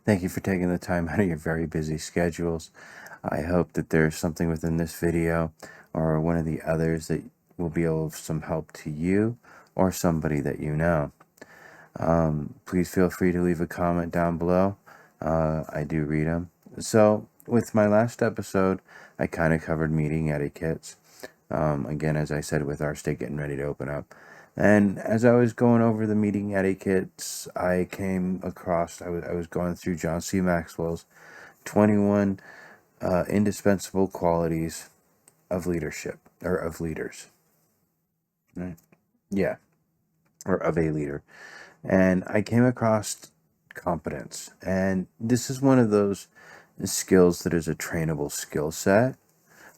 Thank you for taking the time out of your very busy schedules. I hope that there's something within this video or one of the others that will be of some help to you or somebody that you know. Please feel free to leave a comment down below. I do read them. So with my last episode, I kind of covered meeting etiquettes. Again, as I said, with our state getting ready to open up. And as I was going over the meeting etiquettes, I came across, I was going through John C. Maxwell's 21 indispensable qualities of leadership, or of leaders. Right? Yeah, or of a leader. And I came across competence. And this is one of those skills that is a trainable skill set.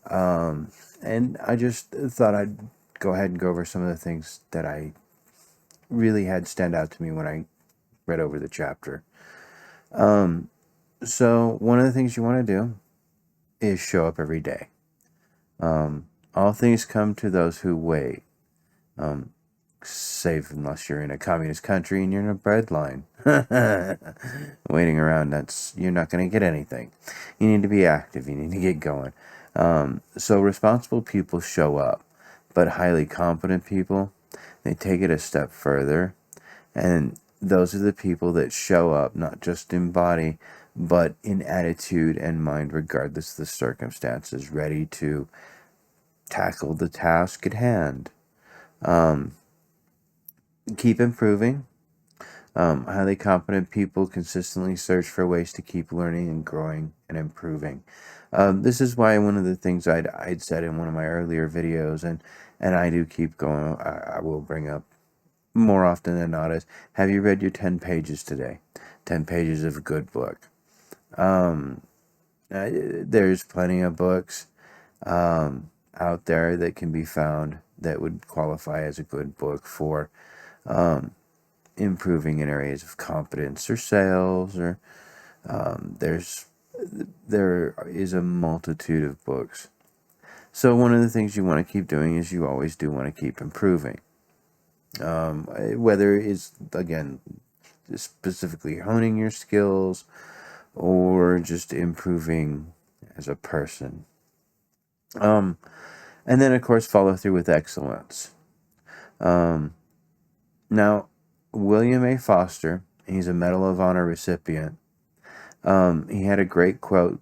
And I just thought I'd go ahead and go over some of the things that I really had stand out to me when I read over the chapter. So one of the things you want to do is show up every day. All things come to those who wait. Save unless you're in a communist country and you're in a bread line. Waiting around, you're not going to get anything. You need to be active. You need to get going. So responsible people show up, but highly competent people, they take it a step further. And those are the people that show up not just in body, but in attitude and mind, regardless of the circumstances, ready to tackle the task at hand. Keep improving. Highly competent people consistently search for ways to keep learning and growing and improving. This is why one of the things I'd said in one of my earlier videos, and I do keep going, I will bring up more often than not, is, have you read your 10 pages today? 10 pages of a good book. There's plenty of books out there that can be found that would qualify as a good book for improving in areas of competence or sales, or there is a multitude of books. So one of the things you want to keep doing is you always do want to keep improving. Whether it's, again, specifically honing your skills or just improving as a person. And then, of course, follow through with excellence. Now, William A. Foster, he's a Medal of Honor recipient. He had a great quote,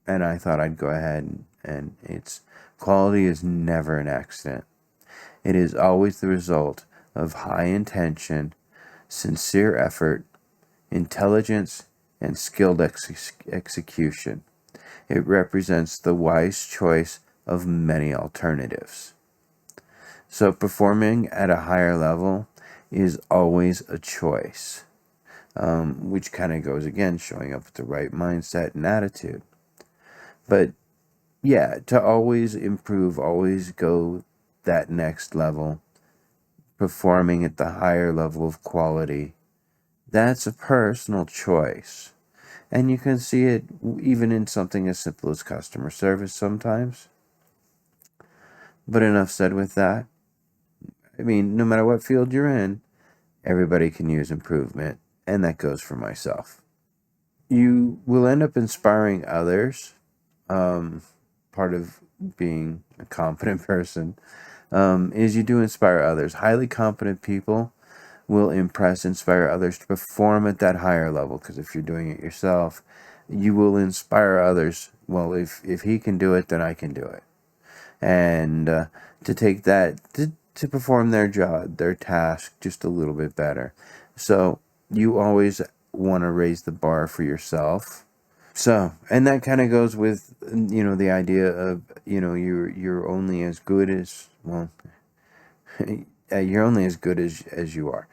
and I thought I'd go ahead and it's, quality is never an accident. It is always the result of high intention, sincere effort, intelligence, and skilled execution. It represents the wise choice of many alternatives. So performing at a higher level is always a choice, which kind of goes, again, showing up with the right mindset and attitude. But yeah, to always improve, always go that next level, performing at the higher level of quality, that's a personal choice. And you can see it even in something as simple as customer service sometimes. But enough said with that. I mean, no matter what field you're in, everybody can use improvement, and that goes for myself. You will end up inspiring others. Part of being a competent person is you do inspire others. Highly competent people will inspire others to perform at that higher level, because if you're doing it yourself, you will inspire others. Well, if he can do it, then I can do it. And to take that, to perform their job, their task, just a little bit better. So you always want to raise the bar for yourself. So, and that kind of goes with, the idea of, you're only as good as, well, you're only as good as you are.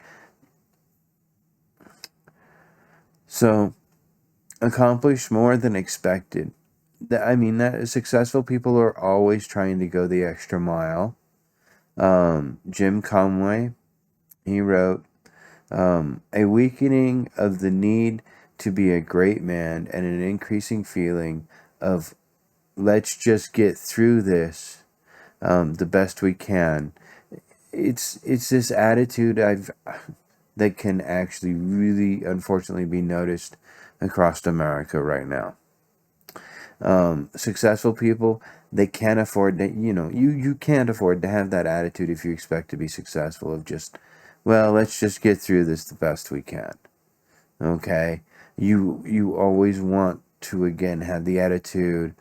So, accomplish more than expected. That successful people are always trying to go the extra mile. Jim Conway, he wrote, a weakening of the need to be a great man and an increasing feeling of, let's just get through this the best we can. It's this attitude that can actually really, unfortunately, be noticed across America right now. Successful people, they can't afford to, you can't afford to have that attitude if you expect to be successful of just, well, let's just get through this the best we can. Okay? You always want to, again, have the attitude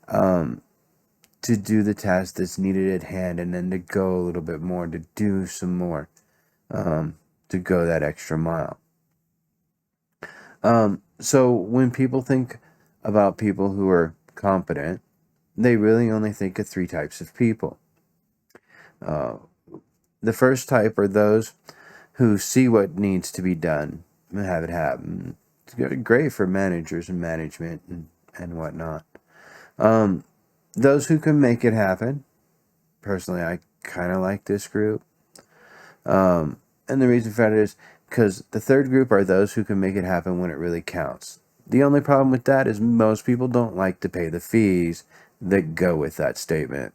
to do the task that's needed at hand, and then to go a little bit more, to do some more, to go that extra mile. So when people think about people who are competent, they really only think of three types of people. The first type are those who see what needs to be done and have it happen. It's great for managers and management and whatnot. Those who can make it happen. Personally, I kind of like this group. And the reason for that is because the third group are those who can make it happen when it really counts. The only problem with that is most people don't like to pay the fees that go with that statement.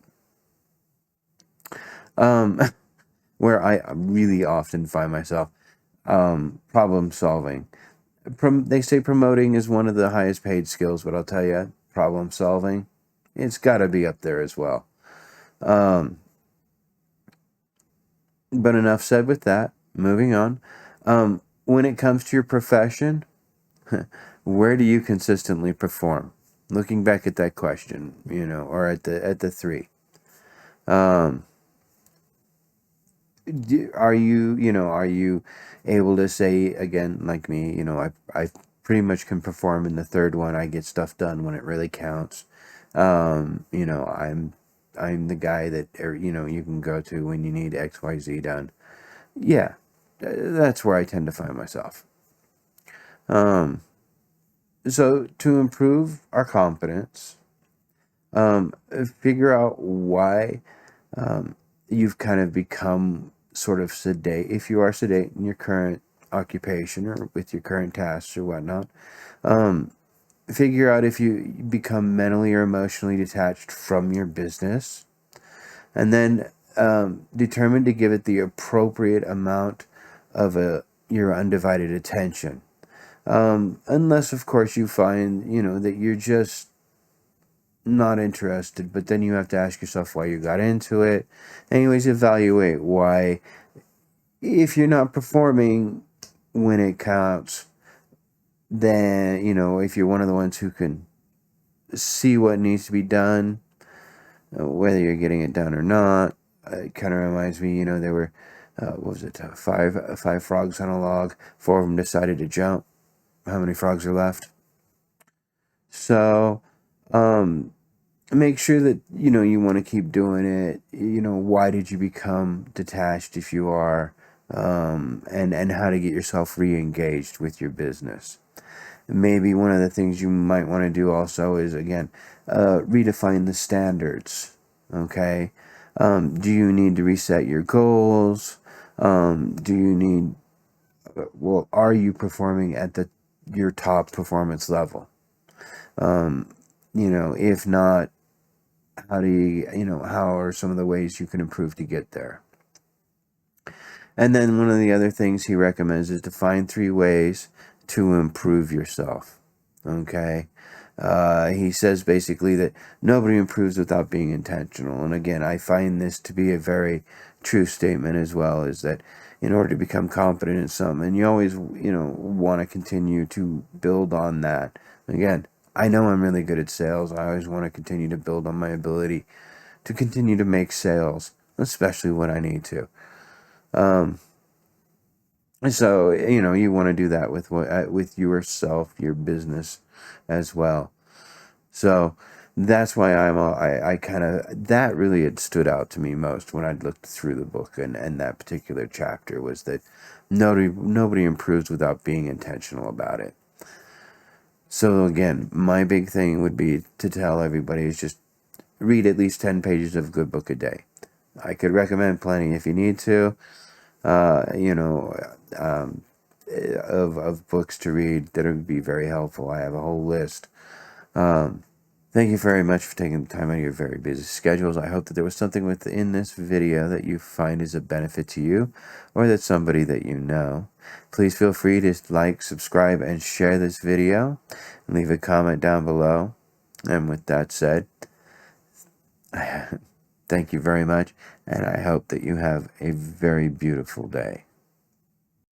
Where I really often find myself problem solving. They say promoting is one of the highest paid skills, but I'll tell you, problem solving, it's got to be up there as well. But enough said with that. Moving on. When it comes to your profession, where do you consistently perform? Looking back at that question, or at the three. Are you able to say, again, like me, I pretty much can perform in the third one. I get stuff done when it really counts. I'm the guy that, you can go to when you need XYZ done. Yeah, that's where I tend to find myself. So to improve our competence, figure out why you've kind of become sort of sedate. If you are sedate in your current occupation or with your current tasks or whatnot, figure out if you become mentally or emotionally detached from your business, and then determine to give it the appropriate amount of your undivided attention. Unless, of course, you find, that you're just not interested, but then you have to ask yourself why you got into it. Anyways, evaluate why. If you're not performing when it counts, then, if you're one of the ones who can see what needs to be done, whether you're getting it done or not, it kind of reminds me, there were, what was it, five frogs on a log, four of them decided to jump. How many frogs are left? So, make sure that, you want to keep doing it. Why did you become detached if you are, and how to get yourself re-engaged with your business. Maybe one of the things you might want to do also is, again, redefine the standards. Okay. Do you need to reset your goals? Do you need, are you performing at your top performance level? If not, how are some of the ways you can improve to get there? And then one of the other things he recommends is to find 3 ways to improve yourself. Okay? He says basically that nobody improves without being intentional. And again, I find this to be a very true statement as well, is that in order to become competent in something, you always, want to continue to build on that. Again, I know I'm really good at sales. I always want to continue to build on my ability to continue to make sales, especially when I need to. So, you want to do that with yourself, your business as well. So that's why I kind of, that really had stood out to me most when I looked through the book, and that particular chapter was that nobody improves without being intentional about it. So again, my big thing would be to tell everybody is just read at least 10 pages of a good book a day. I could recommend plenty if you need to, of books to read that would be very helpful. I have a whole list. Thank you very much for taking the time out of your very busy schedules. I hope that there was something within this video that you find is a benefit to you or that somebody that you know. Please feel free to like, subscribe, and share this video. And leave a comment down below. And with that said, thank you very much, and I hope that you have a very beautiful day.